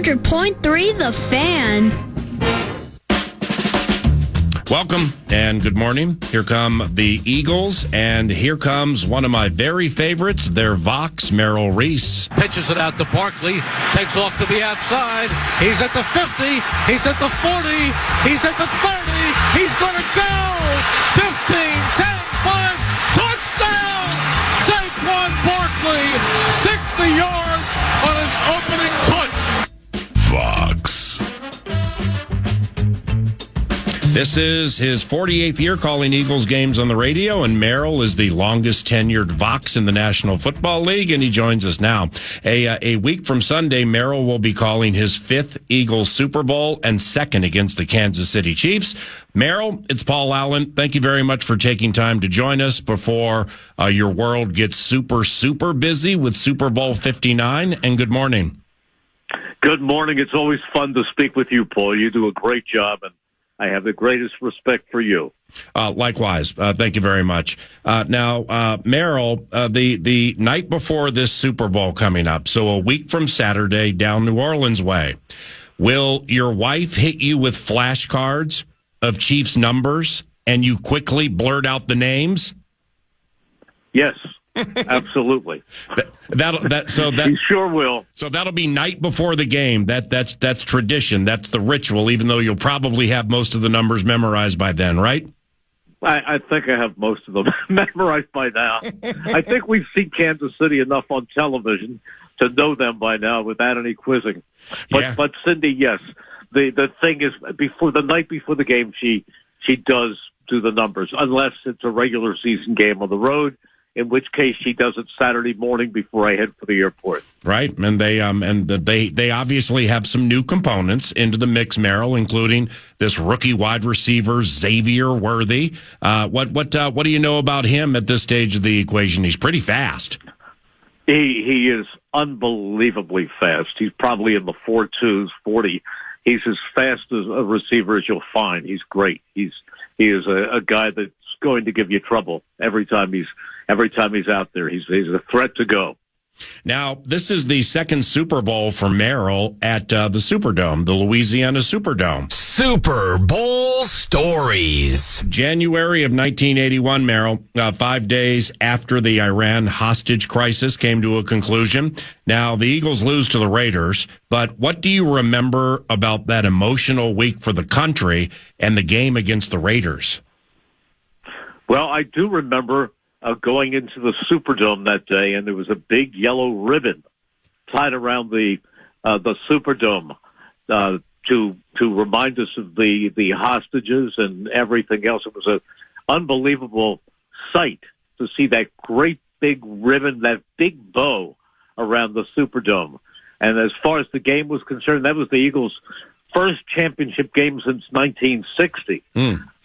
100.3 The Fan. Welcome and good morning. Here come the Eagles, and here comes one of my very favorites, their Vox, Merrill Reese. Pitches it out to Barkley, takes off to the outside. He's at the 50, he's at the 40, he's at the 30, he's going to go! 15, 10, 5, touchdown! Saquon Barkley, 60 yards on his opening touch. Vox. This is his 48th year calling Eagles games on the radio, and Merrill is the longest tenured Vox in the National Football League, and he joins us now. A week from Sunday, Merrill will be calling his 5th Eagles Super Bowl and 2nd against the Kansas City Chiefs. Merrill, it's Paul Allen. Thank you very much for taking time to join us before your world gets super, super busy with Super Bowl 59, and good morning. Good morning. It's always fun to speak with you, Paul. You do a great job, and I have the greatest respect for you. Likewise. Thank you very much. Now, Merrill, the night before this Super Bowl coming up, so a week from Saturday down New Orleans way, will your wife hit you with flashcards of Chiefs numbers and you quickly blurt out the names? Yes. Absolutely. He sure will. So that'll be night before the game. That's tradition. That's the ritual, even though you'll probably have most of the numbers memorized by then, right? I think I have most of them memorized by now. I think we've seen Kansas City enough on television to know them by now without any quizzing. But Cindy, yes. The thing is, the night before the game, she does do the numbers, unless it's a regular season game on the road, in which case she does it Saturday morning before I head for the airport. Right, and they obviously have some new components into the mix, Merrill, including this rookie wide receiver Xavier Worthy. What do you know about him at this stage of the equation? He's pretty fast. He is unbelievably fast. He's probably in the 4.2s, 40. He's as fast as a receiver as you'll find. He's great. He is a guy that's going to give you trouble every time he's out there. He's a threat to go. Now, this is the second Super Bowl for Merrill at the Superdome, the Louisiana Superdome. Super Bowl stories. January of 1981, Merrill, 5 days after the Iran hostage crisis came to a conclusion. Now, the Eagles lose to the Raiders, but what do you remember about that emotional week for the country and the game against the Raiders? Well, I do remember going into the Superdome that day, and there was a big yellow ribbon tied around the Superdome to remind us of the hostages and everything else. It was an unbelievable sight to see that great big ribbon, that big bow around the Superdome. And as far as the game was concerned, that was the Eagles' first championship game since 1960.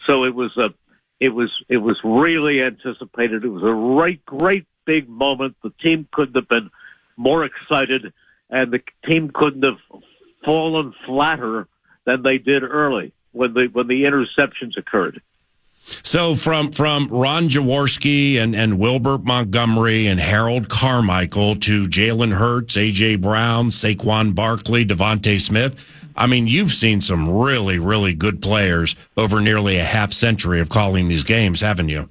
So it was really anticipated. It was a great big moment. The team couldn't have been more excited, and the team couldn't have fallen flatter than they did early when the interceptions occurred. So from Ron Jaworski and Wilbert Montgomery and Harold Carmichael to Jalen Hurts, A.J. Brown, Saquon Barkley, Devontae Smith, I mean, you've seen some really, really good players over nearly a half century of calling these games, haven't you?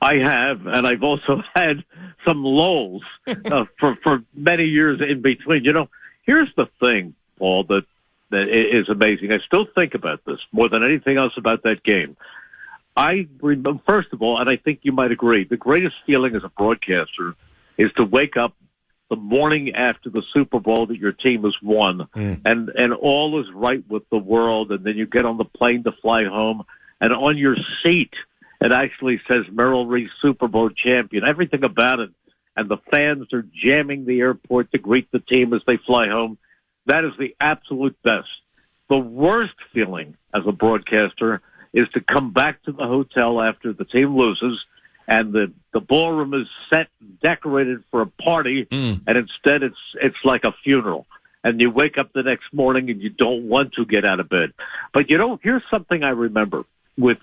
I have, and I've also had some lulls for many years in between. You know, here's the thing, Paul, that is amazing. I still think about this more than anything else about that game. I remember, first of all, and I think you might agree, the greatest feeling as a broadcaster is to wake up the morning after the Super Bowl that your team has won, and all is right with the world, and then you get on the plane to fly home, and on your seat it actually says Merrill Reese Super Bowl champion, everything about it, and the fans are jamming the airport to greet the team as they fly home. That is the absolute best. The worst feeling as a broadcaster is to come back to the hotel after the team loses and the ballroom is set and decorated for a party, and instead it's like a funeral. And you wake up the next morning and you don't want to get out of bed. But you know, here's something I remember with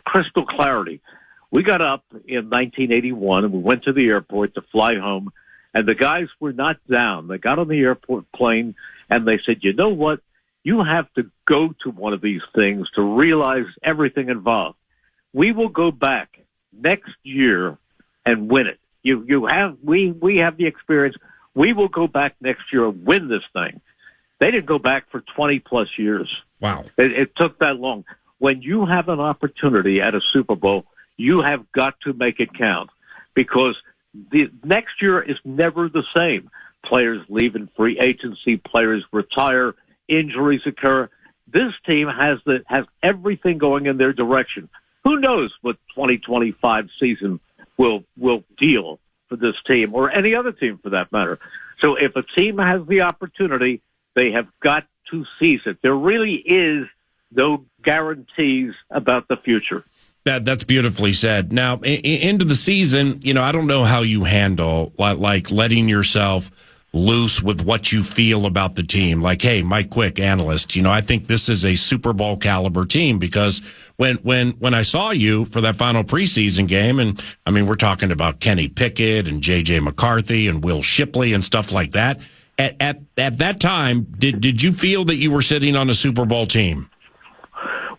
crystal clarity. We got up in 1981 and we went to the airport to fly home, and the guys were not down. They got on the airport plane And they said, you know what? You have to go to one of these things to realize everything involved. We will go back next year and win it. We have the experience. We will go back next year and win this thing. They didn't go back for 20 plus years. Wow. It took that long. When you have an opportunity at a Super Bowl, you have got to make it count, because the next year is never the same. Players leave in free agency, players retire, injuries occur. This team has everything going in their direction. Who knows what 2025 season will deal for this team, or any other team for that matter. So if a team has the opportunity, they have got to seize it. There really is no guarantees about the future. That's beautifully said. Now, into the season, I don't know how you handle like letting yourself loose with what you feel about the team. Like, hey, Mike Quick, analyst, I think this is a Super Bowl caliber team, because when I saw you for that final preseason game, and I mean, we're talking about Kenny Pickett and J.J. McCarthy and Will Shipley and stuff like that. At that time, did you feel that you were sitting on a Super Bowl team?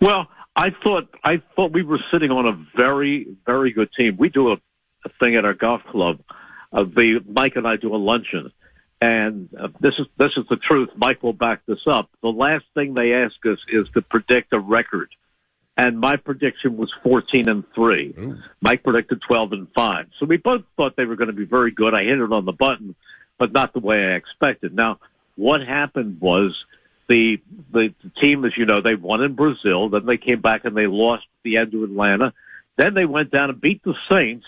Well, I thought we were sitting on a very, very good team. We do a thing at our golf club. Mike and I do a luncheon, and this is the truth. Mike will back this up. The last thing they ask us is to predict a record, and my prediction was 14-3. Ooh. Mike predicted 12-5. So we both thought they were going to be very good. I hit it on the button, but not the way I expected. Now, what happened was the team, as you know, they won in Brazil. Then they came back and they lost at the end to Atlanta. Then they went down and beat the Saints,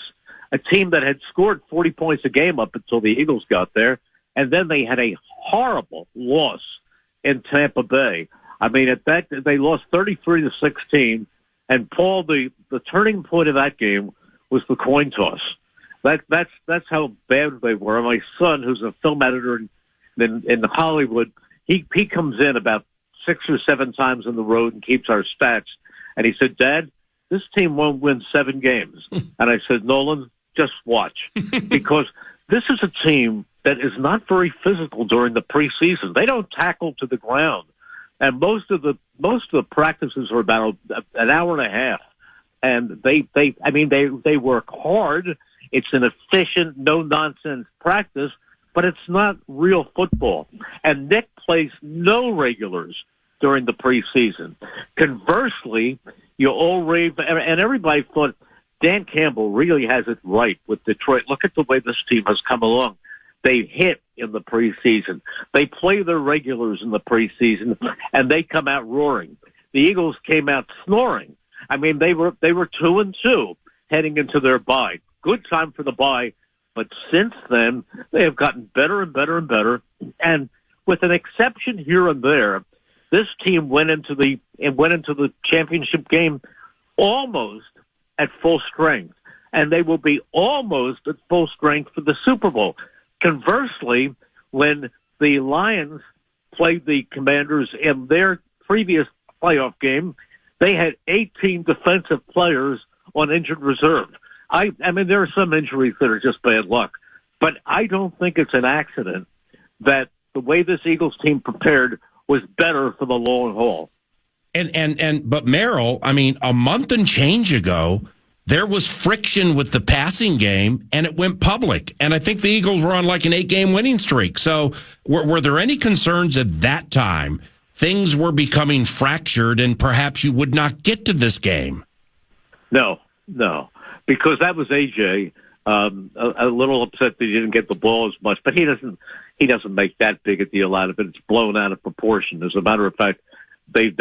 a team that had scored 40 points a game up until the Eagles got there. And then they had a horrible loss in Tampa Bay. I mean, at that, they lost 33-16. And Paul, the turning point of that game was the coin toss. That's how bad they were. My son, who's a film editor in Hollywood, he comes in about 6 or 7 times on the road and keeps our stats. And he said, Dad, this team won't win 7 games. And I said, Nolan, just watch. Because this is a team that is not very physical during the preseason. They don't tackle to the ground. And most of the practices are about an hour and a half. And they work hard. It's an efficient, no-nonsense practice, but it's not real football. And Nick plays no regulars during the preseason. Conversely, you all rave, and everybody thought Dan Campbell really has it right with Detroit. Look at the way this team has come along. They hit in the preseason. They play their regulars in the preseason, and they come out roaring. The Eagles came out snoring. I mean, they were 2-2 heading into their bye. Good time for the bye, but since then they have gotten better and better and better. And with an exception here and there, this team went into the championship game almost at full strength, and they will be almost at full strength for the Super Bowl. Conversely, when the Lions played the Commanders in their previous playoff game, they had 18 defensive players on injured reserve. I mean, there are some injuries that are just bad luck, but I don't think it's an accident that the way this Eagles team prepared was better for the long haul. But Merrill, I mean, a month and change ago, there was friction with the passing game, and it went public. And I think the Eagles were on like an 8-game winning streak. So were there any concerns at that time things were becoming fractured and perhaps you would not get to this game? No, because that was AJ. A little upset that he didn't get the ball as much, but he doesn't make that big a deal out of it. It's blown out of proportion. As a matter of fact, the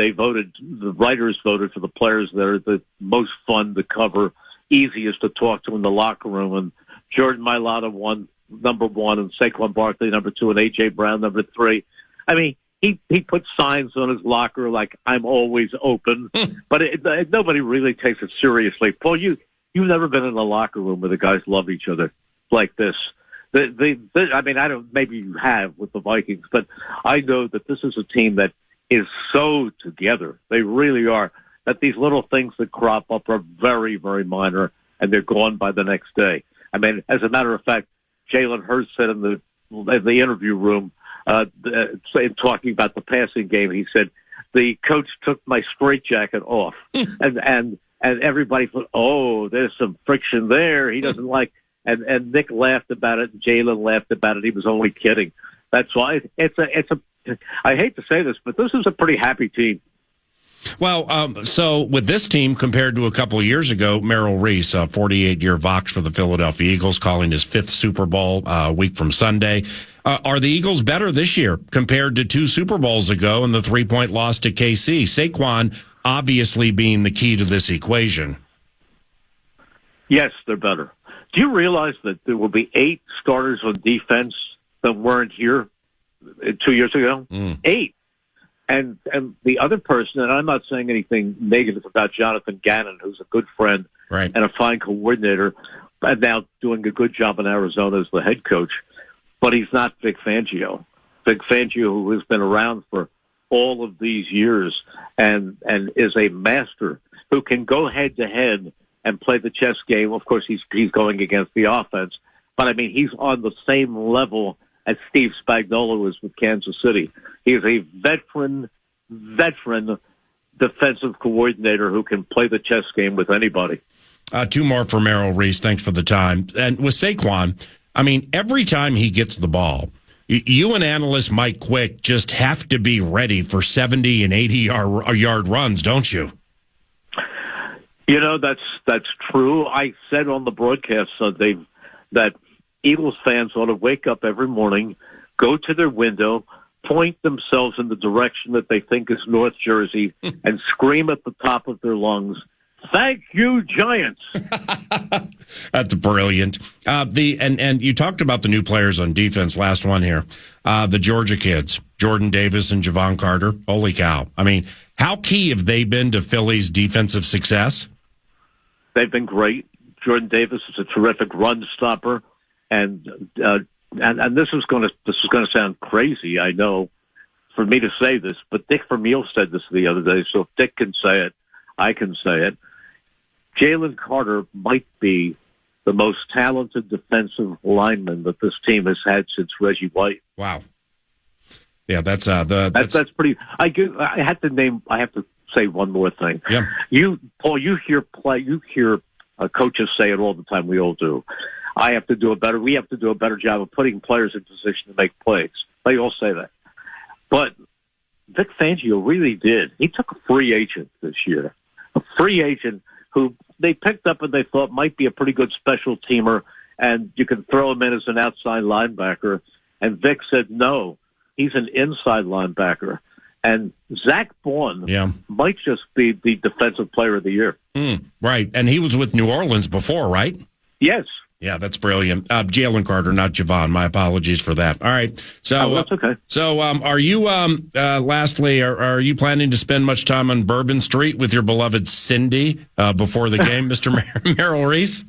writers voted for the players that are the most fun to cover, easiest to talk to in the locker room. And Jordan Mailata won number 1, and Saquon Barkley number 2, and A.J. Brown number 3. I mean, he put signs on his locker like "I'm always open," but nobody really takes it seriously. Paul, you've never been in a locker room where the guys love each other like this. I mean, I don't. Maybe you have with the Vikings, but I know that this is a team that is so together. They really are. That these little things that crop up are very, very minor, and they're gone by the next day. I mean, as a matter of fact, Jalen Hurts said in the interview room talking about the passing game. He said the coach took my straitjacket off, and everybody thought, oh, there's some friction there. He doesn't like. And Nick laughed about it, and Jalen laughed about it. He was only kidding. That's why it's a. I hate to say this, but this is a pretty happy team. Well, so with this team compared to a couple of years ago, Merrill Reese, a 48-year Vox for the Philadelphia Eagles, calling his 5th Super Bowl a week from Sunday. Are the Eagles better this year compared to 2 Super Bowls ago and the 3-point loss to KC? Saquon obviously being the key to this equation. Yes, they're better. Do you realize that there will be 8 starters on defense that weren't here 2 years ago? 8. And the other person, and I'm not saying anything negative about Jonathan Gannon, who's a good friend and a fine coordinator, and now doing a good job in Arizona as the head coach, but he's not Vic Fangio. Vic Fangio, who has been around for all of these years and is a master who can go head-to-head and play the chess game. Of course, he's going against the offense, but I mean, he's on the same level as Steve Spagnuolo is with Kansas City. He is a veteran defensive coordinator who can play the chess game with anybody. 2 more for Merrill Reese. Thanks for the time. And with Saquon, I mean, every time he gets the ball, you and analyst Mike Quick just have to be ready for 70 and 80-yard runs, don't you? You know, that's true. I said on the broadcast Sunday that Eagles fans ought to wake up every morning, go to their window, point themselves in the direction that they think is North Jersey, and scream at the top of their lungs, "Thank you, Giants!" That's brilliant. And you talked about the new players on defense. Last one here, the Georgia kids, Jordan Davis and Javon Carter. Holy cow! I mean, how key have they been to Philly's defensive success? They've been great. Jordan Davis is a terrific run stopper. And this is going to sound crazy, I know, for me to say this, but Dick Vermeil said this the other day. So if Dick can say it, I can say it. Jalen Carter might be the most talented defensive lineman that this team has had since Reggie White. Wow. Yeah, that's pretty. I have to say one more thing. Yeah. Paul, you hear coaches say it all the time. We all do. We have to do a better job of putting players in position to make plays. They all say that. But Vic Fangio really did. He took a free agent this year, a free agent who they picked up and they thought might be a pretty good special teamer, and you can throw him in as an outside linebacker. And Vic said, no, he's an inside linebacker. And Zach Bond might just be the defensive player of the year. Right. And he was with New Orleans before, right? Yes. Yeah, that's brilliant. Jalen Carter, not Javon. My apologies for that. All right. So that's okay. So are you, lastly, are you planning to spend much time on Bourbon Street with your beloved Cindy before the game, Mr. Merrill Reese?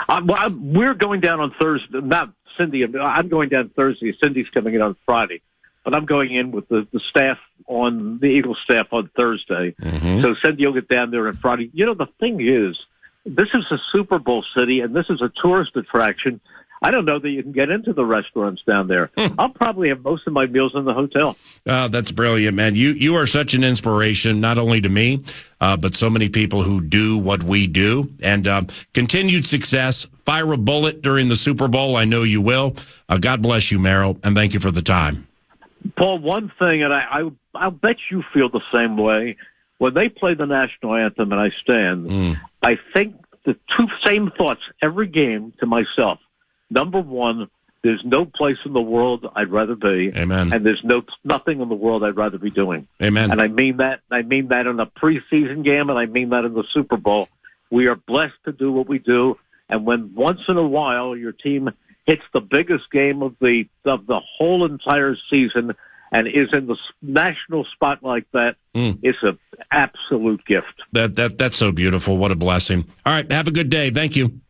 We're going down on Thursday. Not Cindy. I'm going down Thursday. Cindy's coming in on Friday. But I'm going in with the staff on the Eagles staff on Thursday. Mm-hmm. So Cindy will get down there on Friday. You know, the thing is, this is a Super Bowl city, and this is a tourist attraction. I don't know that you can get into the restaurants down there. I'll probably have most of my meals in the hotel. That's brilliant, man. You are such an inspiration, not only to me, but so many people who do what we do. And continued success. Fire a bullet during the Super Bowl. I know you will. God bless you, Merrill, and thank you for the time. Paul, one thing, and I'll bet you feel the same way. When they play the national anthem and I stand, I think the two same thoughts every game to myself. Number one, there's no place in the world I'd rather be. Amen. And there's nothing in the world I'd rather be doing. Amen. And I mean that. I mean that in a preseason game, and I mean that in the Super Bowl. We are blessed to do what we do. And when once in a while your team hits the biggest game of the whole entire season and is in the national spot like that, it's an absolute gift. That's so beautiful. What a blessing. All right, have a good day. Thank you.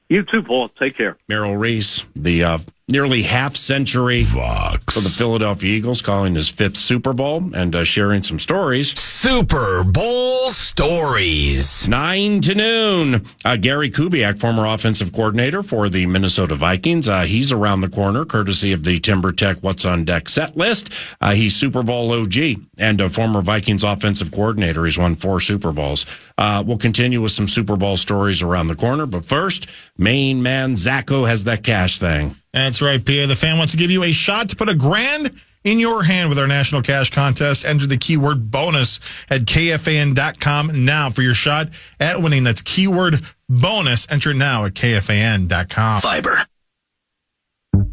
You too, Paul. Take care. Merrill Reese, the nearly half-century Vox. for the Philadelphia Eagles, calling his 5th Super Bowl and sharing some stories. Super Bowl stories. 9 to noon. Gary Kubiak, former offensive coordinator for the Minnesota Vikings. He's around the corner, courtesy of the TimberTech What's on Deck set list. He's Super Bowl OG and a former Vikings offensive coordinator. He's won 4 Super Bowls. We'll continue with some Super Bowl stories around the corner. But first, main man Zacho has that cash thing. That's right, Pierre. The fan wants to give you a shot to put $1,000 in your hand with our national cash contest. Enter the keyword bonus at KFAN.com now for your shot at winning. That's keyword bonus. Enter it now at KFAN.com. Fiber. You know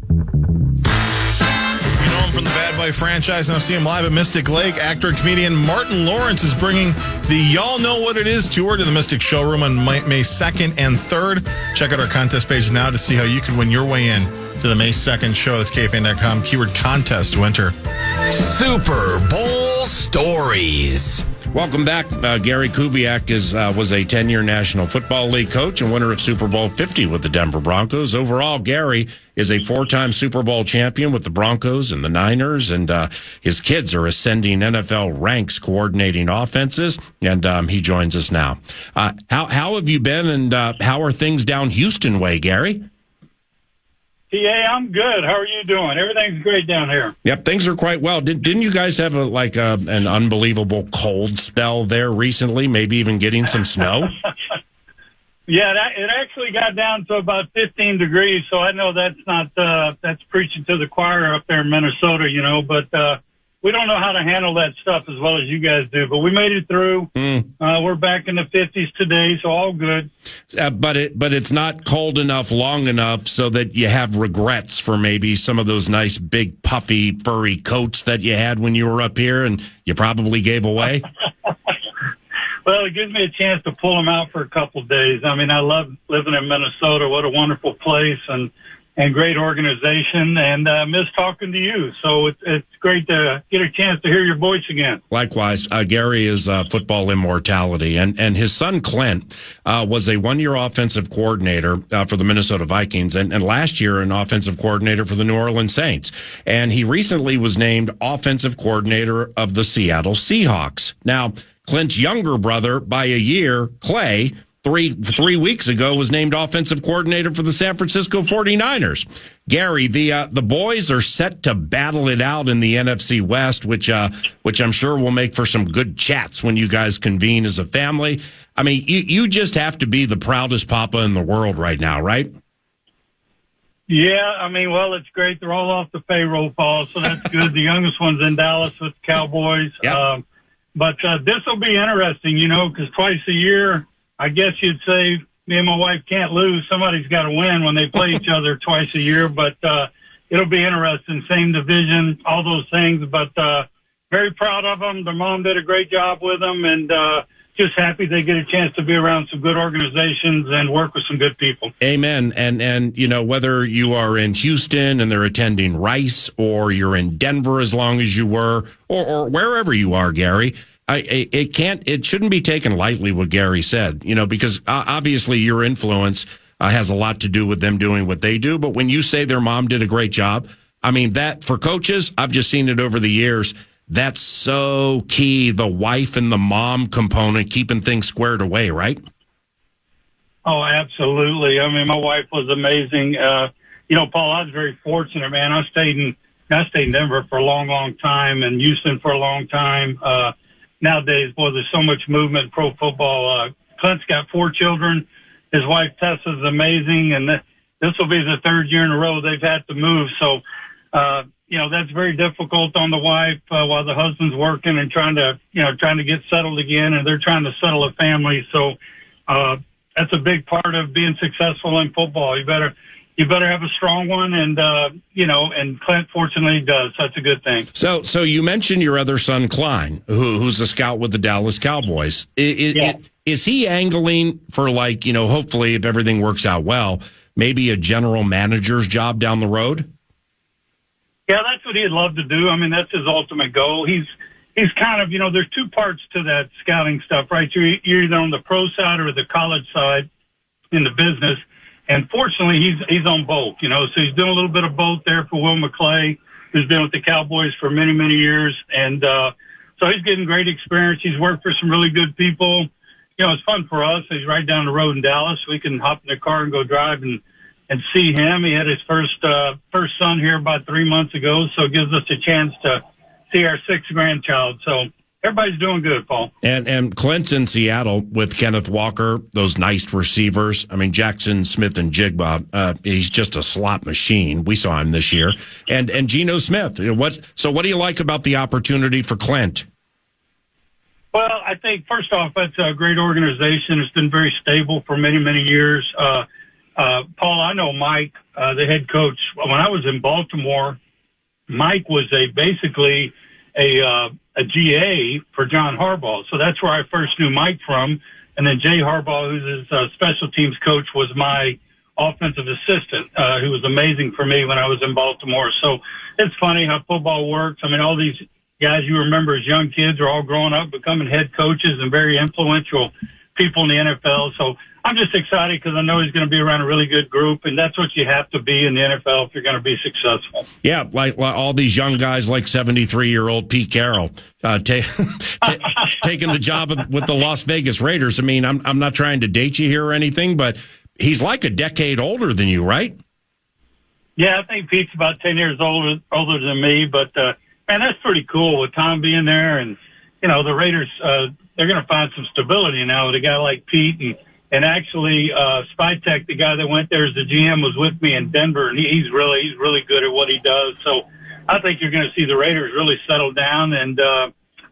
him from the Bad Boy franchise. Now see him live at Mystic Lake. Actor and comedian Martin Lawrence is bringing the Y'all Know What It Is tour to the Mystic Showroom on May 2nd and 3rd. Check out our contest page now to see how you can win your way in to the May 2nd show. That's KFAN.com. Keyword contest to enter. Super Bowl stories. Welcome back. Gary Kubiak was a 10-year National Football League coach and winner of Super Bowl 50 with the Denver Broncos. Overall, Gary is a 4-time Super Bowl champion with the Broncos and the Niners, and his kids are ascending NFL ranks coordinating offenses, and he joins us now. How have you been, and how are things down Houston way, Gary? Yeah, I'm good. How are you doing? Everything's great down here. Yep, things are quite well. Didn't you guys have an unbelievable cold spell there recently? Maybe even getting some snow? Yeah, it actually got down to about 15 degrees, so I know that's not that's preaching to the choir up there in Minnesota, but we don't know how to handle that stuff as well as you guys do. But we made it through. We're back in the 50s today, so all good. But it's not cold enough long enough so that you have regrets for maybe some of those nice big puffy furry coats that you had when you were up here and you probably gave away. Well, it gives me a chance to pull them out for a couple of days. I mean, I love living in Minnesota. What a wonderful place and great organization, and miss talking to you. So it's great to get a chance to hear your voice again. Likewise, Gary is football immortality, and his son Clint was a 1-year offensive coordinator for the Minnesota Vikings, and last year an offensive coordinator for the New Orleans Saints. And he recently was named offensive coordinator of the Seattle Seahawks. Now, Clint's younger brother by a year, Clay, three weeks ago was named offensive coordinator for the San Francisco 49ers. Gary, the boys are set to battle it out in the NFC West, which I'm sure will make for some good chats when you guys convene as a family. I mean, you just have to be the proudest papa in the world right now, right? Yeah, I mean, well, it's great. They're all off the payroll, Paul, so that's good. The youngest one's in Dallas with the Cowboys. Yep. But this will be interesting, because twice a year, I guess you'd say me and my wife can't lose. Somebody's got to win when they play each other twice a year. But it'll be interesting. Same division, all those things. But very proud of them. Their mom did a great job with them. And just happy they get a chance to be around some good organizations and work with some good people. Amen. And whether you are in Houston and they're attending Rice, or you're in Denver as long as you were, or wherever you are, Gary, it shouldn't be taken lightly what Gary said, because obviously your influence has a lot to do with them doing what they do. But when you say their mom did a great job, I mean, that for coaches, I've just seen it over the years. That's so key. The wife and the mom component, keeping things squared away, right? Oh, absolutely. I mean, my wife was amazing. Paul, I was very fortunate, man. I stayed in Denver for a long, long time and Houston for a long time. Nowadays, boy, there's so much movement in pro football. Clint's got 4 children. His wife, Tessa's amazing. And this will be the 3rd year in a row they've had to move. So, that's very difficult on the wife while the husband's working and trying to get settled again. And they're trying to settle a family. So, that's a big part of being successful in football. You better have a strong one, and and Clint fortunately does. That's a good thing. So you mentioned your other son, Klein, who's a scout with the Dallas Cowboys. Is he angling for hopefully if everything works out well, maybe a general manager's job down the road? Yeah, that's what he'd love to do. I mean, that's his ultimate goal. He's kind of, there's 2 parts to that scouting stuff, right? You're either on the pro side or the college side in the business. And fortunately, he's on both, so he's doing a little bit of both there for Will McClay, who's been with the Cowboys for many, many years. And so he's getting great experience. He's worked for some really good people. It's fun for us. He's right down the road in Dallas. We can hop in the car and go drive and see him. He had his first son here about 3 months ago, so it gives us a chance to see our sixth grandchild. So everybody's doing good, Paul. And Clint's in Seattle with Kenneth Walker, those nice receivers. I mean, Jackson Smith and Jigba, he's just a slot machine. We saw him this year. And Geno Smith. What do you like about the opportunity for Clint? Well, I think, first off, that's a great organization. It's been very stable for many, many years. Paul, I know Mike, the head coach. When I was in Baltimore, Mike was basically a GA for John Harbaugh. So that's where I first knew Mike from. And then Jay Harbaugh, who's his special teams coach, was my offensive assistant, who was amazing for me when I was in Baltimore. So it's funny how football works. I mean, all these guys you remember as young kids are all growing up, becoming head coaches and very influential people in the NFL. So I'm just excited because I know he's going to be around a really good group, and that's what you have to be in the NFL if you're going to be successful. Yeah, like all these young guys like 73-year-old Pete Carroll taking the job with the Las Vegas Raiders. I mean, I'm not trying to date you here or anything, but he's like a decade older than you, right? Yeah, I think Pete's about 10 years older than me, but man, that's pretty cool with Tom being there. And, the Raiders, they're going to find some stability now with a guy like Pete. And actually, Spytek, the guy that went there as the GM, was with me in Denver, and he's really good at what he does. So I think you're going to see the Raiders really settle down, and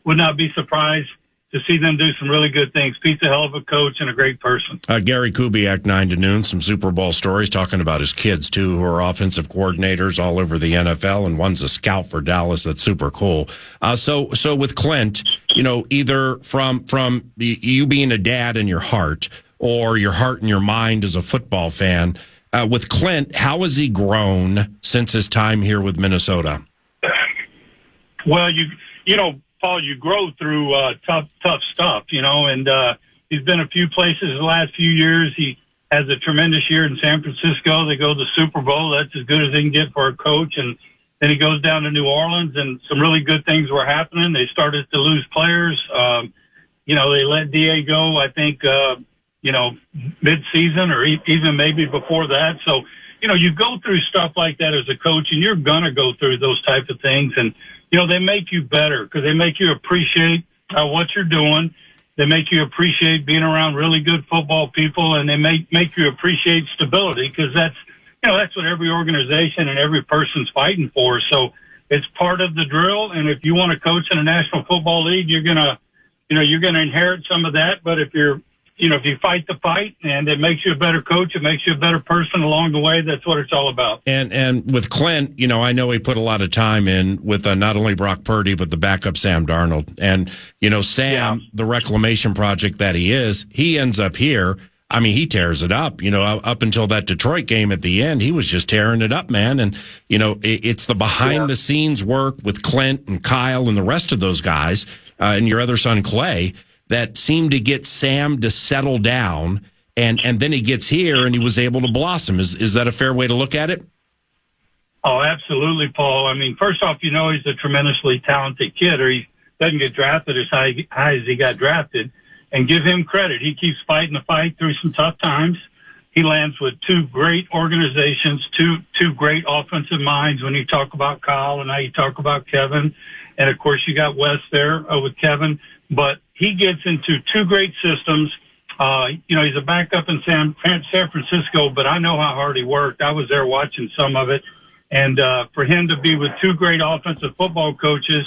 would not be surprised to see them do some really good things. Pete's a hell of a coach and a great person. Gary Kubiak, 9 to noon, some Super Bowl stories, talking about his kids, too, who are offensive coordinators all over the NFL, and one's a scout for Dallas. That's super cool. So with Clint, either from you being a dad in your heart or your heart and your mind as a football fan, with Clint, how has he grown since his time here with Minnesota? Well, Paul, you grow through tough stuff, and he's been a few places the last few years. He has a tremendous year in San Francisco. They go to the Super Bowl. That's as good as they can get for a coach. And then he goes down to New Orleans, and some really good things were happening. They started to lose players. They let D.A. go, I think, mid-season or even maybe before that. So, you go through stuff like that as a coach, and you're going to go through those type of things. And, they make you better because they make you appreciate what you're doing. They make you appreciate being around really good football people, and they make you appreciate stability because that's what every organization and every person's fighting for. So it's part of the drill. And if you want to coach in a National Football League, you're going to inherit some of that. But if you fight the fight and it makes you a better coach, it makes you a better person along the way. That's what it's all about. And with Clint, I know he put a lot of time in with not only Brock Purdy, but the backup Sam Darnold. And, Sam, the reclamation project that he ends up here. I mean, he tears it up, up until that Detroit game at the end, he was just tearing it up, man. And, it's the behind the scenes work with Clint and Kyle and the rest of those guys, and your other son, Clay, that seemed to get Sam to settle down, and then he gets here and he was able to blossom. Is that a fair way to look at it? Oh, absolutely, Paul. I mean, first off, he's a tremendously talented kid, or he doesn't get drafted as high as he got drafted. And give him credit. He keeps fighting the fight through some tough times. He lands with two great organizations, two great offensive minds when you talk about Kyle and now you talk about Kevin. And, of course, you got Wes there with Kevin. But he gets into two great systems. He's a backup in San Francisco, but I know how hard he worked. I was there watching some of it. And for him to be with two great offensive football coaches,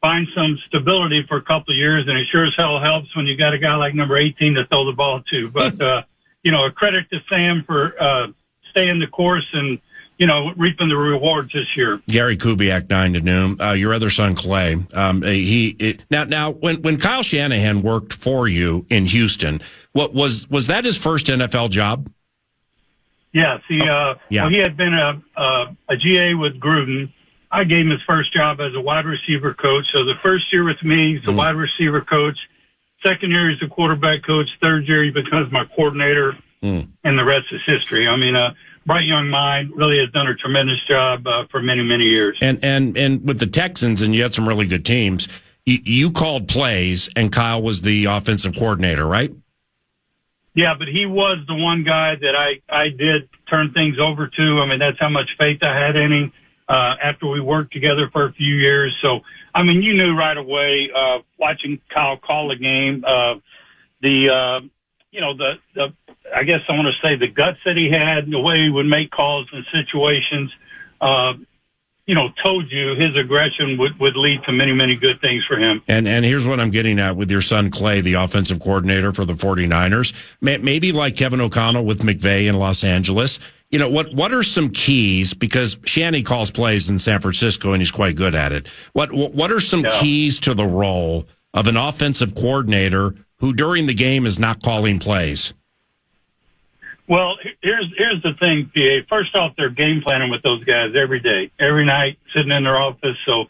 find some stability for a couple of years, and it sure as hell helps when you got a guy like number 18 to throw the ball to. But, a credit to Sam for staying the course and, reaping the rewards this year. Gary Kubiak, 9 to noon. Your other son, Clay. Now, when Kyle Shanahan worked for you in Houston, was that his first NFL job? Yes. Well, he had been a GA with Gruden. I gave him his first job as a wide receiver coach. So the first year with me, he's a wide receiver coach. Second year, he's a quarterback coach. Third year, he becomes my coordinator. and the rest is history. I mean, bright young mind, really has done a tremendous job for many, many years. And with the Texans, and you had some really good teams, you called plays, and Kyle was the offensive coordinator, right? Yeah, but he was the one guy that I did turn things over to. I mean, that's how much faith I had in him after we worked together for a few years. So, I mean, you knew right away, watching Kyle call a game, I guess I want to say the guts that he had, the way he would make calls in situations, told you his aggression would lead to many, many good things for him. And here's what I'm getting at with your son, Clay, the offensive coordinator for the 49ers. Maybe like Kevin O'Connell with McVay in Los Angeles. What are some keys? Because Shanny calls plays in San Francisco, and he's quite good at it. What are some keys to the role of an offensive coordinator who during the game is not calling plays? Well, here's the thing, PA. First off, they're game planning with those guys every day, every night, sitting in their office. So,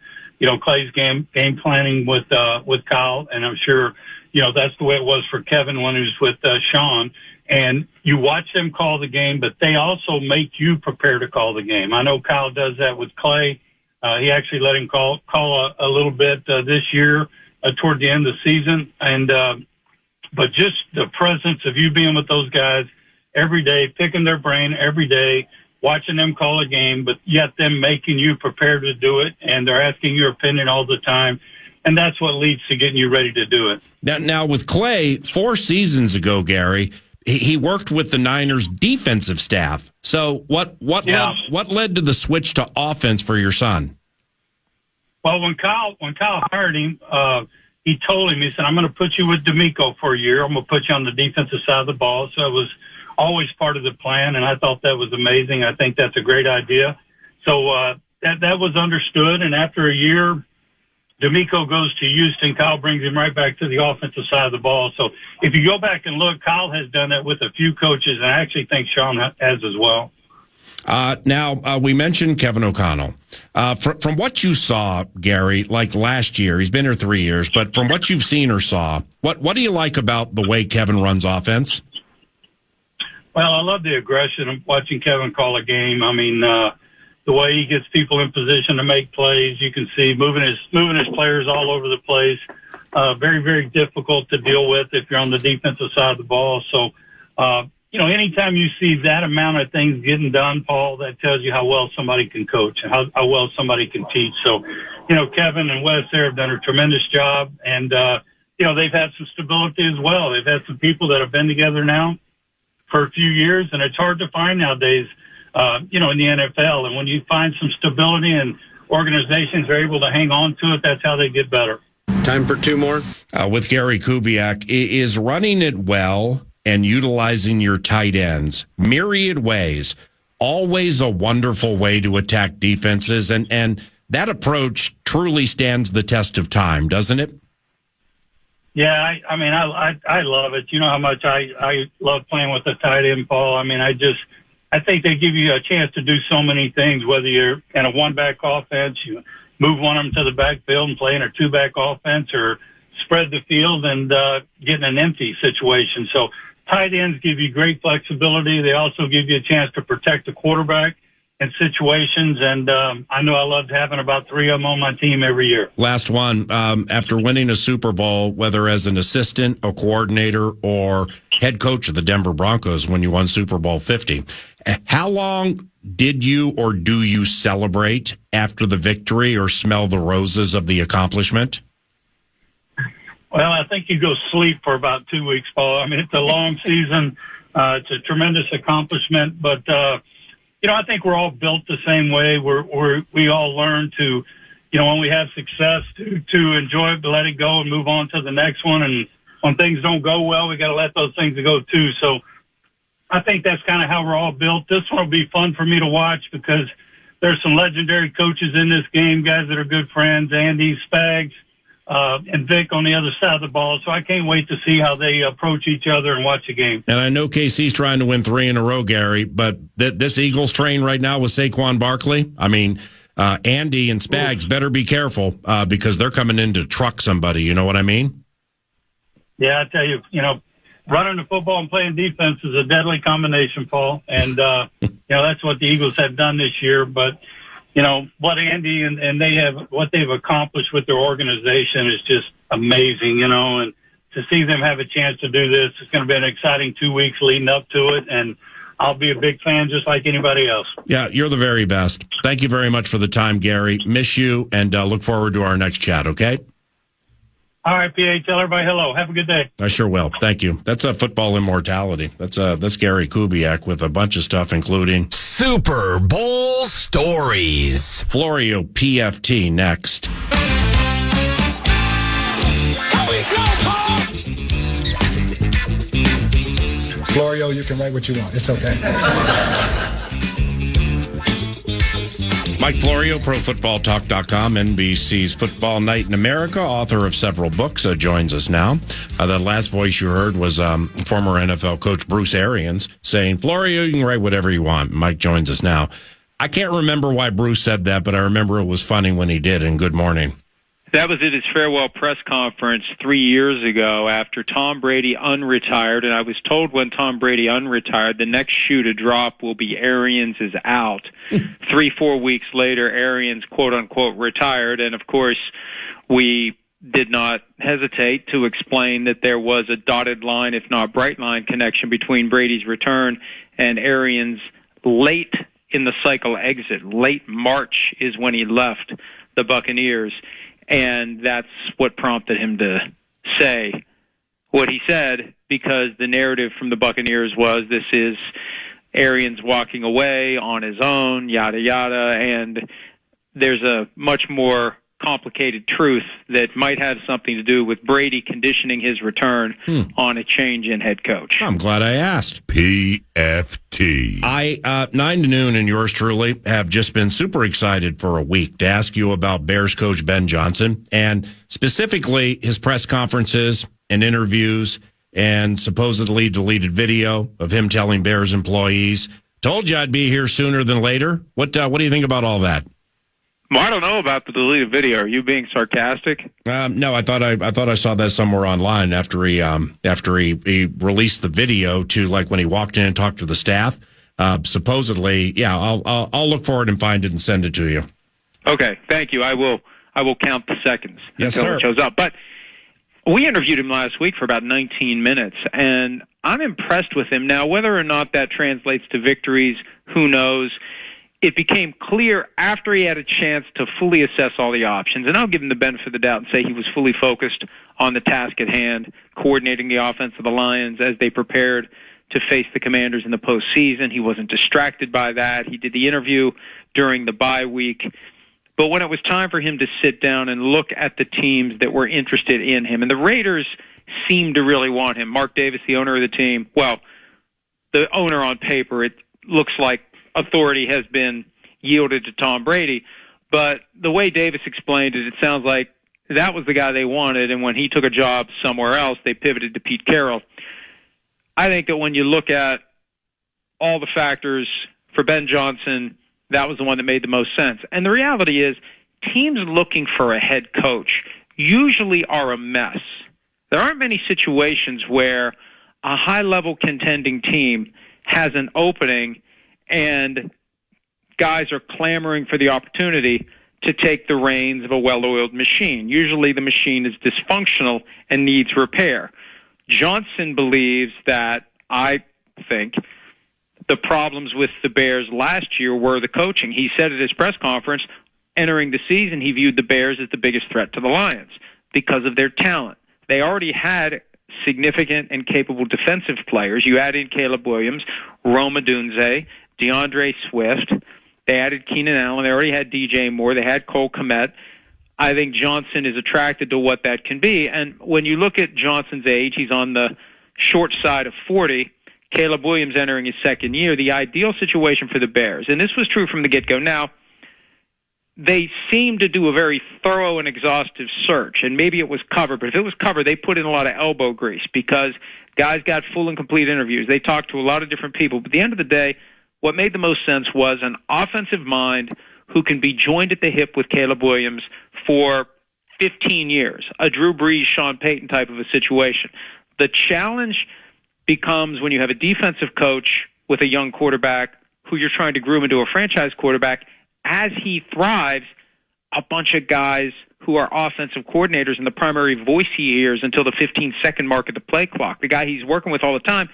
Clay's game planning with Kyle, and I'm sure, that's the way it was for Kevin when he was with Sean. And you watch them call the game, but they also make you prepare to call the game. I know Kyle does that with Clay. He actually let him call a little bit this year toward the end of the season. And but just the presence of you being with those guys every day, picking their brain every day, watching them call a game, but yet them making you prepare to do it, and they're asking your opinion all the time. And that's what leads to getting you ready to do it. Now with Clay, 4 seasons ago, Gary, he worked with the Niners defensive staff. So what led to the switch to offense for your son? Well, when Kyle hired him, he told him, he said, I'm going to put you with D'Amico for a year. I'm going to put you on the defensive side of the ball. So it was always part of the plan, and I thought that was amazing. I think that's a great idea. So that was understood, and after a year, D'Amico goes to Houston. Kyle brings him right back to the offensive side of the ball. So if you go back and look, Kyle has done that with a few coaches, and I actually think Sean has as well. Now, we mentioned Kevin O'Connell. From what you saw, Gary, like last year, he's been here 3 years, but from what you've seen or saw, what do you like about the way Kevin runs offense? Well, I love the aggression of watching Kevin call a game. I mean, the way he gets people in position to make plays, you can see moving his players all over the place. Very, very difficult to deal with if you're on the defensive side of the ball. So, anytime you see that amount of things getting done, Paul, that tells you how well somebody can coach and how well somebody can teach. So, Kevin and Wes there have done a tremendous job, and they've had some stability as well. They've had some people that have been together now for a few years, and it's hard to find nowadays, in the NFL. And when you find some stability and organizations are able to hang on to it, that's how they get better. Time for 2 more. With Gary Kubiak, is running it well and utilizing your tight ends, myriad ways, always a wonderful way to attack defenses. And that approach truly stands the test of time, doesn't it? Yeah, I love it. You know how much I love playing with the tight end, Paul. I mean, I think they give you a chance to do so many things, whether you're in a one-back offense, you move one of them to the backfield and play in a 2-back offense, or spread the field and get in an empty situation. So tight ends give you great flexibility. They also give you a chance to protect the quarterback in situations, and I know I loved having about 3 of them on my team every year. Last one, after winning a Super Bowl, whether as an assistant, a coordinator, or head coach of the Denver Broncos when you won Super Bowl 50, how long did you or do you celebrate after the victory or smell the roses of the accomplishment? Well, I think you go sleep for about 2 weeks, Paul. I mean, it's a long season. It's a tremendous accomplishment, but I think we're all built the same way. We all learn to, when we have success, to enjoy it, to let it go and move on to the next one. And when things don't go well, we got to let those things go too. So I think that's kind of how we're all built. This one will be fun for me to watch because there's some legendary coaches in this game, guys that are good friends, Andy, Spags, and Vic on the other side of the ball. So I can't wait to see how they approach each other and watch the game. And I know KC's trying to win 3 in a row, Gary, but this Eagles train right now with Saquon Barkley, I mean, Andy and Spags better be careful because they're coming in to truck somebody. You know what I mean? Yeah, I tell you, running the football and playing defense is a deadly combination, Paul. And, that's what the Eagles have done this year. But, what Andy and what they've accomplished with their organization is just amazing, and to see them have a chance to do this, it's going to be an exciting 2 weeks leading up to it. And I'll be a big fan just like anybody else. Yeah, you're the very best. Thank you very much for the time, Gary. Miss you, and look forward to our next chat, okay? All right, PA, tell everybody hello. Have a good day. I sure will. Thank you. That's a football immortality. That's Gary Kubiak with a bunch of stuff, including Super Bowl stories. Florio PFT next. Florio, you can write what you want. It's okay. Mike Florio, ProFootballTalk.com, NBC's Football Night in America, author of several books, joins us now. The last voice you heard was former NFL coach Bruce Arians saying, Florio, you can write whatever you want. Mike joins us now. I can't remember why Bruce said that, but I remember it was funny when he did, and good morning. That was at his farewell press conference 3 years ago after Tom Brady unretired, and I was told when Tom Brady unretired, the next shoe to drop will be Arians is out. 3-4 weeks later, Arians, quote-unquote, retired, and of course, we did not hesitate to explain that there was a dotted line, if not bright line, connection between Brady's return and Arians' late in the cycle exit. Late March is when he left the Buccaneers. And that's what prompted him to say what he said, because the narrative from the Buccaneers was this is Arians walking away on his own, yada, yada, and there's a much more complicated truth that might have something to do with Brady conditioning his return on a change in head coach. I'm glad I asked. PFT. 9 to noon and yours truly have just been super excited for a week to ask you about Bears coach Ben Johnson and specifically his press conferences and interviews and supposedly deleted video of him telling Bears employees, told you I'd be here sooner than later. What do you think about all that? Well, I don't know about the deleted video. Are you being sarcastic? No, I thought I saw that somewhere online after he released the video to like when he walked in and talked to the staff. Supposedly, yeah, I'll look for it and find it and send it to you. Okay, thank you. I will count the seconds until it shows up. But we interviewed him last week for about 19 minutes, and I'm impressed with him. Now, whether or not that translates to victories, who knows? It became clear after he had a chance to fully assess all the options, and I'll give him the benefit of the doubt and say he was fully focused on the task at hand, coordinating the offense of the Lions as they prepared to face the Commanders in the postseason. He wasn't distracted by that. He did the interview during the bye week. But when it was time for him to sit down and look at the teams that were interested in him, and the Raiders seemed to really want him. Mark Davis, the owner of the team, well, the owner on paper, it looks like authority has been yielded to Tom Brady. But the way Davis explained it, it sounds like that was the guy they wanted, and when he took a job somewhere else, they pivoted to Pete Carroll. I think that when you look at all the factors for Ben Johnson, that was the one that made the most sense. And the reality is, teams looking for a head coach usually are a mess. There aren't many situations where a high-level contending team has an opening and guys are clamoring for the opportunity to take the reins of a well-oiled machine. Usually the machine is dysfunctional and needs repair. Johnson believes that, I think, the problems with the Bears last year were the coaching. He said at his press conference, entering the season, he viewed the Bears as the biggest threat to the Lions because of their talent. They already had significant and capable defensive players. You add in Caleb Williams, Rome Odunze, DeAndre Swift. They added Keenan Allen. They already had DJ Moore. They had Cole Kmet. I think Johnson is attracted to what that can be. And when you look at Johnson's age, he's on the short side of 40. Caleb Williams entering his second year, the ideal situation for the Bears. And this was true from the get-go. Now, they seemed to do a very thorough and exhaustive search, and maybe it was covered, but if it was covered, they put in a lot of elbow grease because guys got full and complete interviews. They talked to a lot of different people. But at the end of the day, what made the most sense was an offensive mind who can be joined at the hip with Caleb Williams for 15 years, a Drew Brees, Sean Payton type of a situation. The challenge becomes when you have a defensive coach with a young quarterback who you're trying to groom into a franchise quarterback. As he thrives, a bunch of guys who are offensive coordinators and the primary voice he hears until the 15-second mark of the play clock. The guy he's working with all the time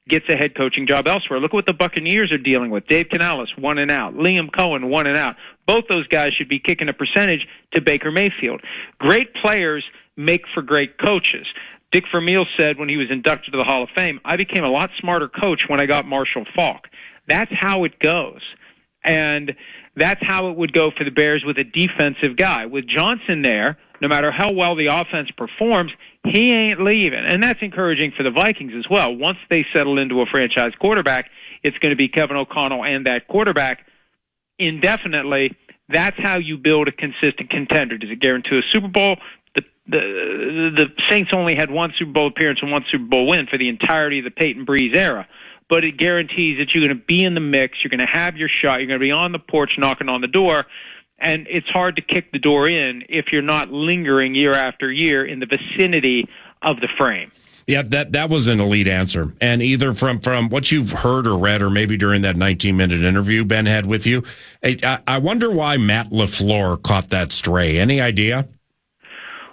gets a head coaching job elsewhere. Look at what the Buccaneers are dealing with. Dave Canales, 1 and out. Liam Cohen, 1 and out. Both those guys should be kicking a percentage to Baker Mayfield. Great players make for great coaches. Dick Vermeil said when he was inducted to the Hall of Fame, I became a lot smarter coach when I got Marshall Faulk. That's how it goes. And that's how it would go for the Bears with a defensive guy. With Johnson there, no matter how well the offense performs, he ain't leaving. And that's encouraging for the Vikings as well. Once they settle into a franchise quarterback, it's going to be Kevin O'Connell and that quarterback indefinitely. That's how you build a consistent contender. Does it guarantee a Super Bowl? The Saints only had one Super Bowl appearance and one Super Bowl win for the entirety of the Peyton Breeze era. But it guarantees that you're going to be in the mix, you're going to have your shot, you're going to be on the porch knocking on the door, and it's hard to kick the door in if you're not lingering year after year in the vicinity of the frame. Yeah, that was an elite answer. And either from what you've heard or read, or maybe during that 19-minute interview Ben had with you, I wonder why Matt LaFleur caught that stray. Any idea?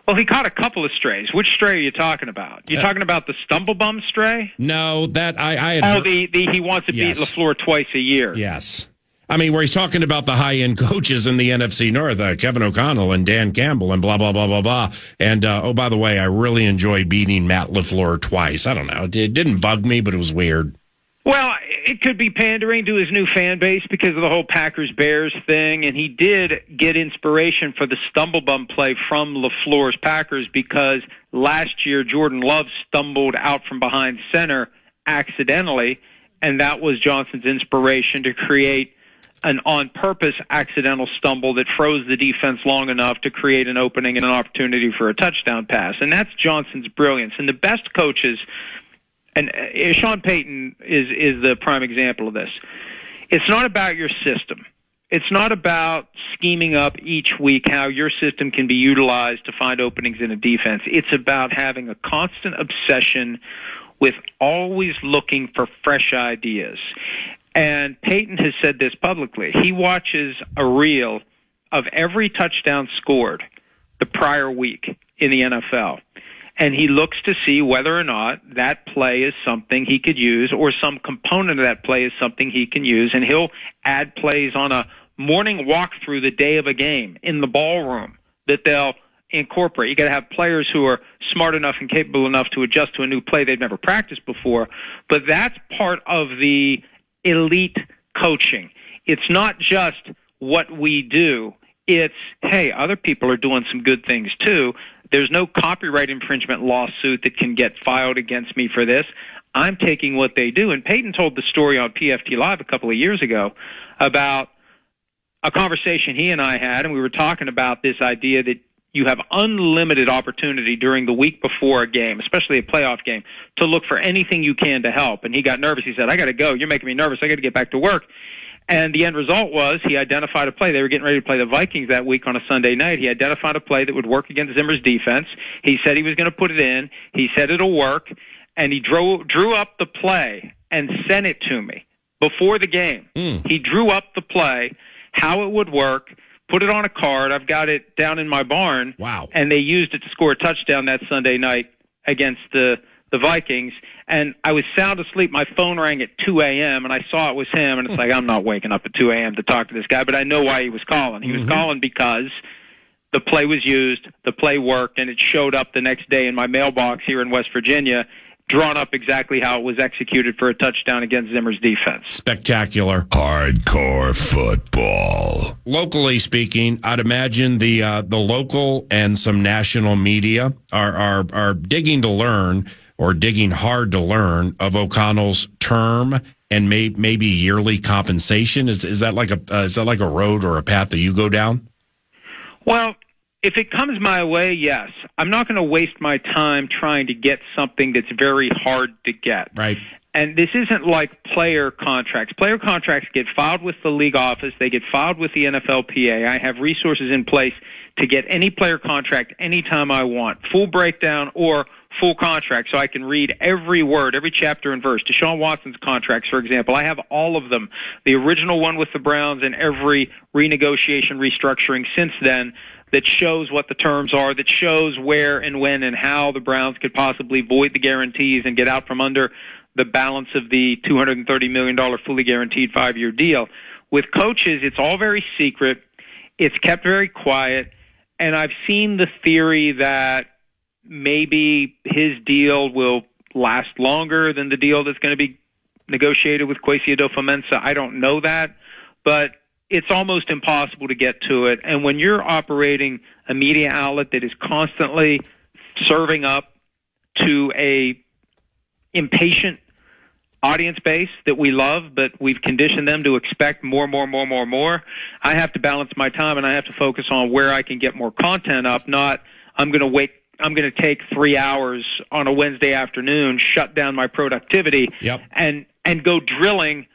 Well, he caught a couple of strays. Which stray are you talking about? You talking about the stumble bum stray? No, that I had heard. He wants to beat LaFleur twice a year. Yes. I mean, where he's talking about the high-end coaches in the NFC North, Kevin O'Connell and Dan Campbell and blah, blah, blah, blah, blah. And, oh, by the way, I really enjoyed beating Matt LaFleur twice. I don't know. It didn't bug me, but it was weird. Well, it could be pandering to his new fan base because of the whole Packers-Bears thing, and he did get inspiration for the stumble bum play from LaFleur's Packers because last year Jordan Love stumbled out from behind center accidentally, and that was Johnson's inspiration to create an on-purpose accidental stumble that froze the defense long enough to create an opening and an opportunity for a touchdown pass. And that's Johnson's brilliance. And the best coaches, and Sean Payton is the prime example of this, it's not about your system. It's not about scheming up each week how your system can be utilized to find openings in a defense. It's about having a constant obsession with always looking for fresh ideas. And Peyton has said this publicly. He watches a reel of every touchdown scored the prior week in the NFL, and he looks to see whether or not that play is something he could use or some component of that play is something he can use, and he'll add plays on a morning walkthrough the day of a game in the ballroom that they'll incorporate. You got to have players who are smart enough and capable enough to adjust to a new play they've never practiced before, but that's part of the elite coaching. It's not just what we do. It's, hey, other people are doing some good things too. There's no copyright infringement lawsuit that can get filed against me for this. I'm taking what they do. And Peyton told the story on PFT Live a couple of years ago about a conversation he and I had, and we were talking about this idea that you have unlimited opportunity during the week before a game, especially a playoff game, to look for anything you can to help. And he got nervous. He said, I got to go. You're making me nervous. I got to get back to work. And the end result was he identified a play. They were getting ready to play the Vikings that week on a Sunday night. He identified a play that would work against Zimmer's defense. He said he was going to put it in. He said it'll work. And he drew up the play and sent it to me before the game. He drew up the play, how it would work, put it on a card. I've got it down in my barn. Wow. And they used it to score a touchdown that Sunday night against the Vikings. And I was sound asleep. My phone rang at 2 a.m., and I saw it was him. And it's like, I'm not waking up at 2 a.m. to talk to this guy, but I know why he was calling. He was calling because the play was used, the play worked, and it showed up the next day in my mailbox here in West Virginia, drawn up exactly how it was executed for a touchdown against Zimmer's defense. Spectacular. Hardcore football. Locally speaking, I'd imagine the local and some national media are digging to learn or digging hard to learn of O'Connell's term and maybe yearly compensation. Is that like a road or a path that you go down? Well, if it comes my way, yes. I'm not going to waste my time trying to get something that's very hard to get. Right. And this isn't like player contracts. Player contracts get filed with the league office. They get filed with the NFLPA. I have resources in place to get any player contract anytime I want, full breakdown or full contract so I can read every word, every chapter and verse. Deshaun Watson's contracts, for example, I have all of them, the original one with the Browns and every renegotiation, restructuring since then that shows what the terms are, that shows where and when and how the Browns could possibly void the guarantees and get out from under the balance of the $230 million fully guaranteed 5-year deal. With coaches, it's all very secret. It's kept very quiet. And I've seen the theory that maybe his deal will last longer than the deal that's going to be negotiated with Kwesi Adofo-Mensah. I don't know that, but it's almost impossible to get to it. And when you're operating a media outlet that is constantly serving up to a impatient audience base that we love, but we've conditioned them to expect more, I have to balance my time and I have to focus on where I can get more content up, not I'm going to take 3 hours on a Wednesday afternoon, shut down my productivity, and go drilling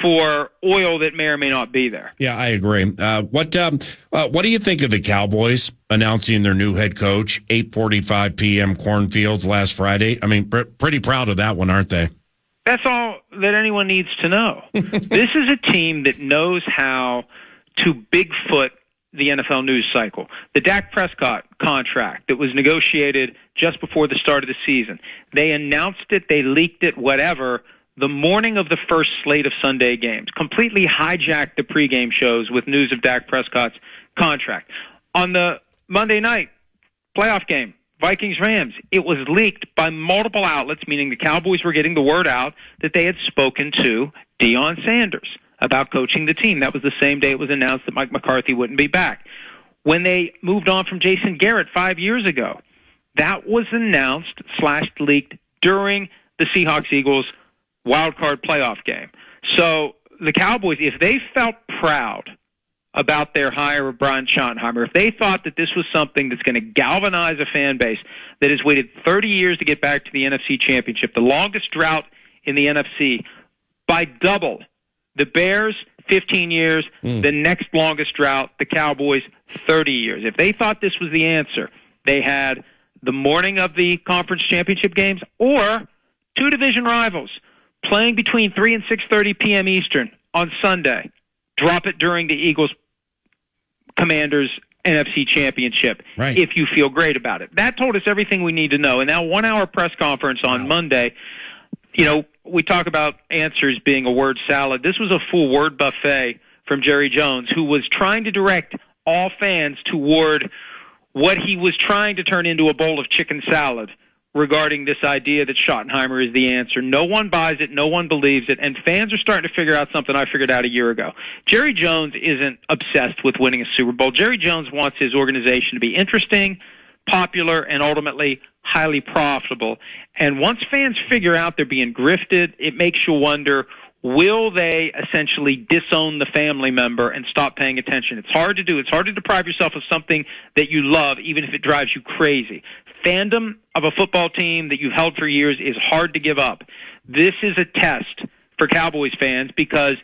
for oil that may or may not be there. Yeah, I agree. What do you think of the Cowboys announcing their new head coach, 8:45 p.m. Cornfields last Friday? I mean, pretty proud of that one, aren't they? That's all that anyone needs to know. This is a team that knows how to Bigfoot the NFL news cycle. The Dak Prescott contract that was negotiated just before the start of the season. They announced it, they leaked it, whatever, the morning of the first slate of Sunday games. Completely hijacked the pregame shows with news of Dak Prescott's contract. On the Monday night playoff game, Vikings-Rams, it was leaked by multiple outlets, meaning the Cowboys were getting the word out that they had spoken to Deion Sanders about coaching the team. That was the same day it was announced that Mike McCarthy wouldn't be back. When they moved on from Jason Garrett 5 years ago, that was announced / leaked during the Seahawks-Eagles wildcard playoff game. So the Cowboys, if they felt proud about their hire of Brian Schottenheimer, if they thought that this was something that's going to galvanize a fan base that has waited 30 years to get back to the NFC Championship, the longest drought in the NFC, by double, the Bears, 15 years, the next longest drought, the Cowboys, 30 years. If they thought this was the answer, they had the morning of the conference championship games or two division rivals playing between 3 and 6:30 p.m. Eastern on Sunday. Drop it during the Eagles-Commanders NFC Championship if you feel great about it. That told us everything we need to know. And now 1 hour press conference on Monday, you know, we talk about answers being a word salad. This was a full word buffet from Jerry Jones, who was trying to direct all fans toward what he was trying to turn into a bowl of chicken salad regarding this idea that Schottenheimer is the answer. No one buys it. No one believes it. And fans are starting to figure out something I figured out a year ago. Jerry Jones isn't obsessed with winning a Super Bowl. Jerry Jones wants his organization to be interesting, popular, and ultimately highly profitable. And once fans figure out they're being grifted, it makes you wonder, will they essentially disown the family member and stop paying attention? It's hard to do. It's hard to deprive yourself of something that you love, even if it drives you crazy. Fandom of a football team that you've held for years is hard to give up. This is a test for Cowboys fans because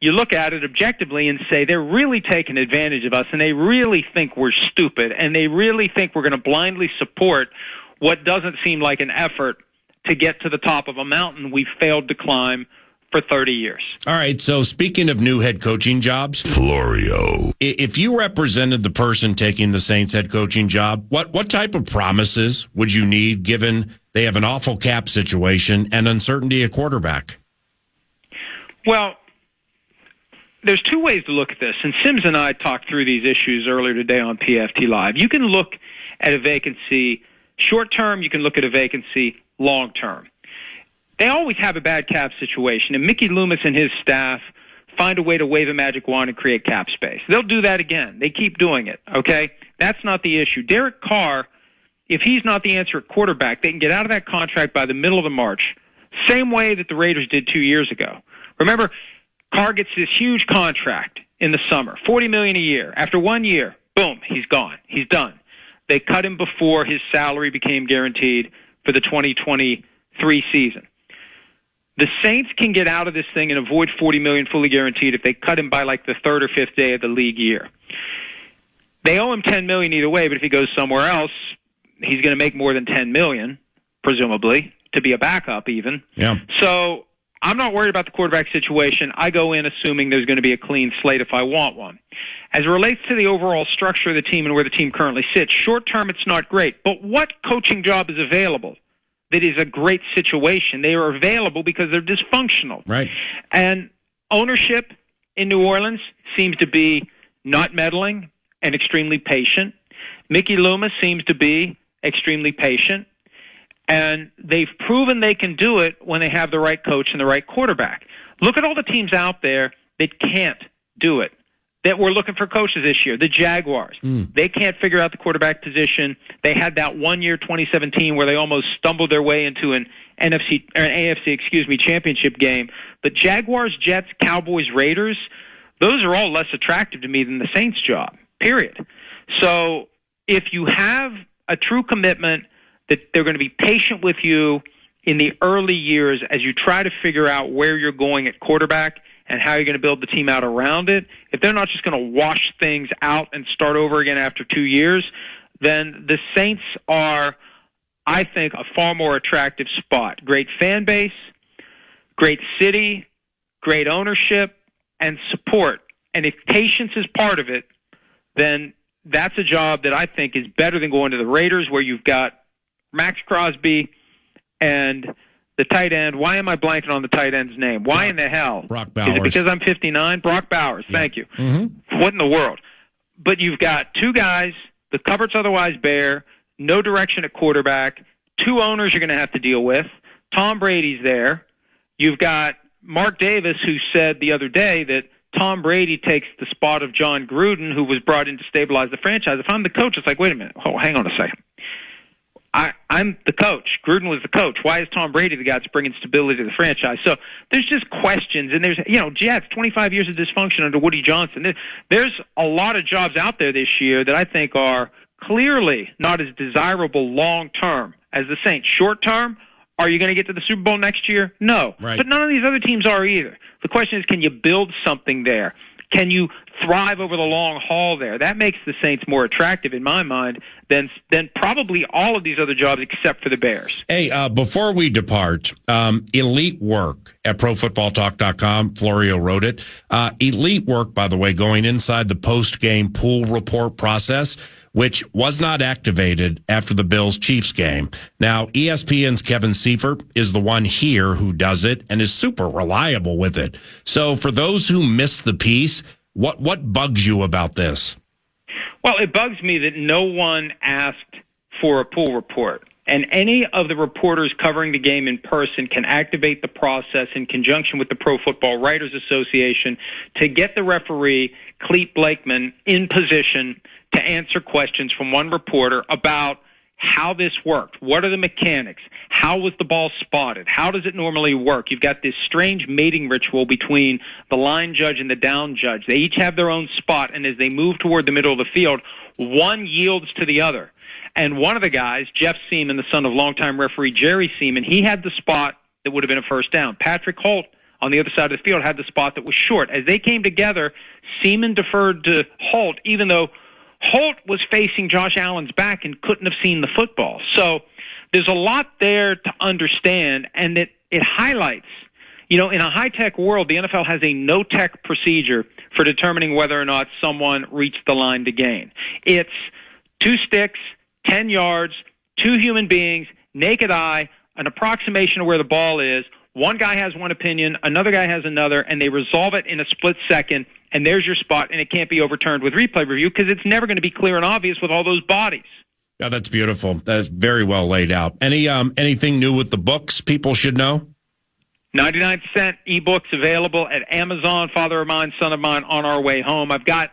you look at it objectively and say they're really taking advantage of us, and they really think we're stupid, and they really think we're going to blindly support what doesn't seem like an effort to get to the top of a mountain we've failed to climb for 30 years. All right, so speaking of new head coaching jobs, Florio. If you represented the person taking the Saints head coaching job, what type of promises would you need given they have an awful cap situation and uncertainty at quarterback? Well, there's two ways to look at this, and Sims and I talked through these issues earlier today on PFT Live. You can look at a vacancy short term, you can look at a vacancy long term. They always have a bad cap situation, and Mickey Loomis and his staff find a way to wave a magic wand and create cap space. They'll do that again. They keep doing it, okay? That's not the issue. Derek Carr, if he's not the answer at quarterback, they can get out of that contract by the middle of the March, same way that the Raiders did 2 years ago. Remember, Carr gets this huge contract in the summer, $40 million a year. After 1 year, boom, he's gone. He's done. They cut him before his salary became guaranteed for the 2023 season. The Saints can get out of this thing and avoid $40 million fully guaranteed if they cut him by like the third or fifth day of the league year. They owe him $10 million either way, but if he goes somewhere else, he's going to make more than $10 million. presumably, to be a backup even. Yeah. So I'm not worried about the quarterback situation. I go in assuming there's going to be a clean slate if I want one. As it relates to the overall structure of the team and where the team currently sits, short term it's not great. But what coaching job is available that is a great situation? They are available because they're dysfunctional. Right. And ownership in New Orleans seems to be not meddling and extremely patient. Mickey Loomis seems to be extremely patient. And they've proven they can do it when they have the right coach and the right quarterback. Look at all the teams out there that can't do it, that were looking for coaches this year. The Jaguars, they can't figure out the quarterback position. They had that 1 year, 2017, where they almost stumbled their way into an AFC championship game. But Jaguars, Jets, Cowboys, Raiders, those are all less attractive to me than the Saints job, period. So if you have a true commitment that they're going to be patient with you in the early years as you try to figure out where you're going at quarterback and how you're going to build the team out around it, if they're not just going to wash things out and start over again after 2 years, then the Saints are, I think, a far more attractive spot. Great fan base, great city, great ownership, and support. And if patience is part of it, then that's a job that I think is better than going to the Raiders, where you've got Max Crosby and the tight end. Why am I blanking on the tight end's name? Why in the hell? Brock Bowers. Is it because I'm 59? Brock Bowers. Yeah. Thank you. Mm-hmm. What in the world? But you've got two guys, the cupboard's otherwise bare, no direction at quarterback, two owners you're going to have to deal with. Tom Brady's there. You've got Mark Davis, who said the other day that Tom Brady takes the spot of John Gruden, who was brought in to stabilize the franchise. If I'm the coach, it's like, wait a minute. Oh, hang on a second. I'm the coach. Gruden was the coach. Why is Tom Brady the guy that's bringing stability to the franchise? So there's just questions, and there's, Jets, 25 years of dysfunction under Woody Johnson. There's a lot of jobs out there this year that I think are clearly not as desirable long-term as the Saints. Short-term, are you going to get to the Super Bowl next year? No. Right. But none of these other teams are either. The question is, can you build something there? Can you thrive over the long haul there? That makes the Saints more attractive in my mind than probably all of these other jobs except for the Bears. Hey, before we depart, elite work at ProFootballTalk.com. Florio wrote it. Elite work, by the way, going inside the post-game pool report process, which was not activated after the Bills-Chiefs game. Now, ESPN's Kevin Seifert is the one here who does it and is super reliable with it. So for those who missed the piece, what bugs you about this? Well, it bugs me that no one asked for a pool report. And any of the reporters covering the game in person can activate the process in conjunction with the Pro Football Writers Association to get the referee, Clete Blakeman, in position to answer questions from one reporter about how this worked. What are the mechanics? How was the ball spotted? How does it normally work? You've got this strange mating ritual between the line judge and the down judge. They each have their own spot, and as they move toward the middle of the field, one yields to the other. And one of the guys, Jeff Seaman, the son of longtime referee Jerry Seaman, he had the spot that would have been a first down. Patrick Holt, on the other side of the field, had the spot that was short. As they came together, Seaman deferred to Holt, even though Holt was facing Josh Allen's back and couldn't have seen the football. So there's a lot there to understand, and it highlights, in a high-tech world, the NFL has a no-tech procedure for determining whether or not someone reached the line to gain. It's 2 sticks, 10 yards, 2 human beings, naked eye, an approximation of where the ball is. One guy has one opinion, another guy has another, and they resolve it in a split second, and there's your spot, and it can't be overturned with replay review because it's never going to be clear and obvious with all those bodies. Yeah, that's beautiful. That's very well laid out. Anything new with the books people should know? 99-cent ebooks available at Amazon, Father of Mine, Son of Mine, On Our Way Home. I've got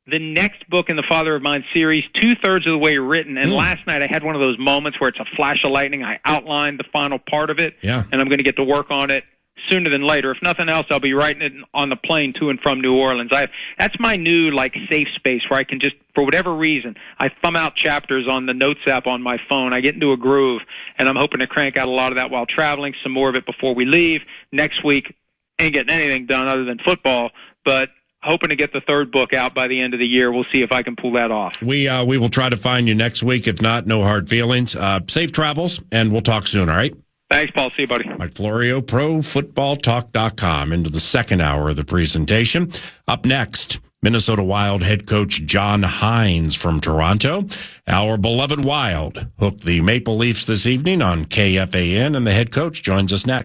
the next book in the Father of Mine series, 2/3 of the way written. And last night I had one of those moments where it's a flash of lightning. I outlined the final part of it, and I'm going to get to work on it sooner than later. If nothing else, I'll be writing it on the plane to and from New Orleans. That's my new safe space where I can just, for whatever reason, I thumb out chapters on the Notes app on my phone. I get into a groove, and I'm hoping to crank out a lot of that while traveling, some more of it before we leave. Next week, ain't getting anything done other than football, but hoping to get the third book out by the end of the year. We'll see if I can pull that off. We will try to find you next week. If not, no hard feelings. Safe travels, and we'll talk soon, all right? Thanks, Paul. See you, buddy. Mike Florio, ProFootballTalk.com, into the second hour of the presentation. Up next, Minnesota Wild head coach John Hines from Toronto. Our beloved Wild hooked the Maple Leafs this evening on KFAN, and the head coach joins us next.